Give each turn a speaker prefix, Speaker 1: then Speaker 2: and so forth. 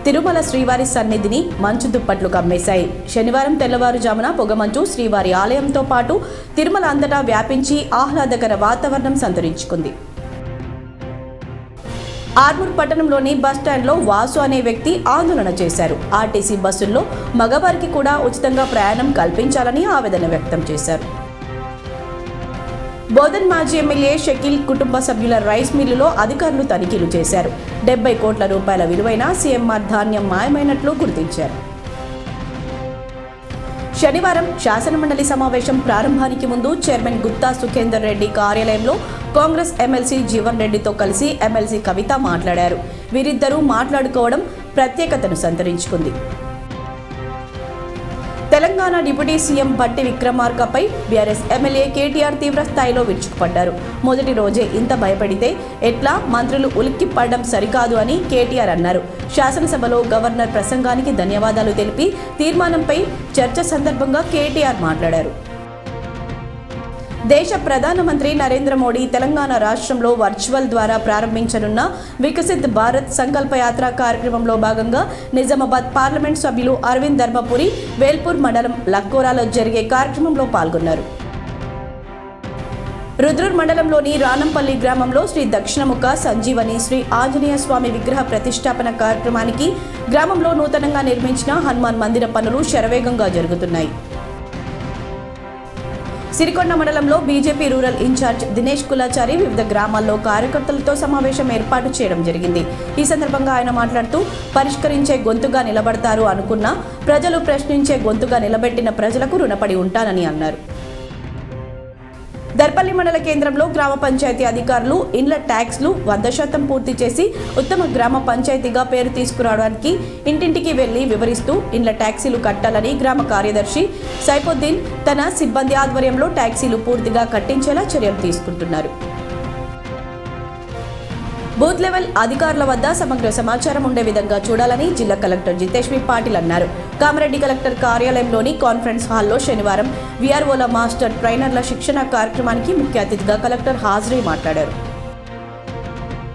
Speaker 1: తిరుమల శ్రీవారి సన్నిధిని మంచు దుప్పట్లు కమ్మేశాయి. శనివారం తెల్లవారుజామున పొగమంచు శ్రీవారి ఆలయంతో పాటు తిరుమల అంతటా వ్యాపించి ఆహ్లాదకర వాతావరణం సంతరించుకుంది. ఆర్మూర్ పట్టణంలోని బస్టాండ్లో వాసు అనే వ్యక్తి ఆందోళన చేశారు. ఆర్టీసీ బస్సుల్లో మగవారికి కూడా ఉచితంగా ప్రయాణం కల్పించాలని ఆవేదన వ్యక్తం చేశారు. బోధన్ మాజీ ఎమ్మెల్యే షకీల్ కుటుంబ సభ్యుల రైస్ మిల్లులో అధికారులు తనిఖీలు చేశారు. 70 కోట్ల రూపాయల విలువైన సీఎంఆర్ ధాన్యం మాయమైనట్లు గుర్తించారు. శనివారం శాసనమండలి సమావేశం ప్రారంభానికి ముందు చైర్మన్ గుత్తా సుఖేందర్ రెడ్డి కార్యాలయంలో కాంగ్రెస్ ఎమ్మెల్సీ జీవన్ రెడ్డితో కలిసి ఎమ్మెల్సీ కవిత మాట్లాడారు. వీరిద్దరూ మాట్లాడుకోవడం ప్రత్యేకతను సంతరించుకుంది. తెలంగాణ డిప్యూటీ సీఎం భట్టి విక్రమార్కపై బీఆర్ఎస్ ఎమ్మెల్యే కేటీఆర్ తీవ్ర స్థాయిలో విరుచుకుపడ్డారు. మొదటి రోజే ఇంత భయపడితే ఎట్లా, మంత్రులు ఉలిక్కిపడడం సరికాదు అని కేటీఆర్ అన్నారు. శాసనసభలో గవర్నర్ ప్రసంగానికి ధన్యవాదాలు తెలిపి తీర్మానంపై చర్చ సందర్భంగా కేటీఆర్ మాట్లాడారు. దేశ ప్రధానమంత్రి నరేంద్ర మోడీ తెలంగాణ రాష్ట్రంలో వర్చువల్ ద్వారా ప్రారంభించనున్న వికసిత్ భారత్ సంకల్ప యాత్ర కార్యక్రమంలో భాగంగా నిజామాబాద్ పార్లమెంట్ సభ్యులు అరవింద్ ధర్మపురి వేల్పూర్ మండలం లక్కోరాలో జరిగే కార్యక్రమంలో పాల్గొన్నారు. రుద్రూర్ మండలంలోని రానంపల్లి గ్రామంలో శ్రీ దక్షిణముఖ సంజీవని శ్రీ ఆంజనేయ స్వామి విగ్రహ ప్రతిష్టాపన కార్యక్రమానికి గ్రామంలో నూతనంగా నిర్మించిన హనుమాన్ మందిర పనులు శరవేగంగా జరుగుతున్నాయి. సిరికొండ మండలంలో BJP rural incharge Dinesh Kulachari వివిధ గ్రామాల్లో కార్యకర్తలతో సమావేశం ఏర్పాటు చేయడం జరిగింది. ఈ సందర్భంగా ఆయన మాట్లాడుతూ పరిష్కరించే గొంతుగా నిలబడతారు అనుకున్న ప్రజలు ప్రశ్నించే గొంతుగా నిలబెట్టిన ప్రజలకు రుణపడి ఉంటానని అన్నారు. దర్పల్లి మండల కేంద్రంలో గ్రామ పంచాయతీ అధికారులు ఇండ్ల ట్యాక్స్లు 100% పూర్తి చేసి ఉత్తమ గ్రామ పంచాయతీగా పేరు తీసుకురావడానికి ఇంటింటికి వెళ్లి వివరిస్తూ ఇండ్ల ట్యాక్సీలు కట్టాలని గ్రామ కార్యదర్శి సైఫుద్దీన్ తన సిబ్బంది ఆధ్వర్యంలో ట్యాక్సీలు పూర్తిగా కట్టించేలా చర్యలు తీసుకుంటున్నారు. బూత్ లెవెల్ అధికారుల వద్ద సమగ్ర సమాచారం ఉండే విధంగా చూడాలని జిల్లా కలెక్టర్ జితేష్ వి పాటిల్ అన్నారు. కామారెడ్డి కలెక్టర్ కార్యాలయంలోని కాన్ఫరెన్స్ హాల్లో శనివారం వీఆర్ఓల మాస్టర్ ట్రైనర్ల శిక్షణ కార్యక్రమానికి ముఖ్య అతిథిగా కలెక్టర్ హాజరై మాట్లాడారు.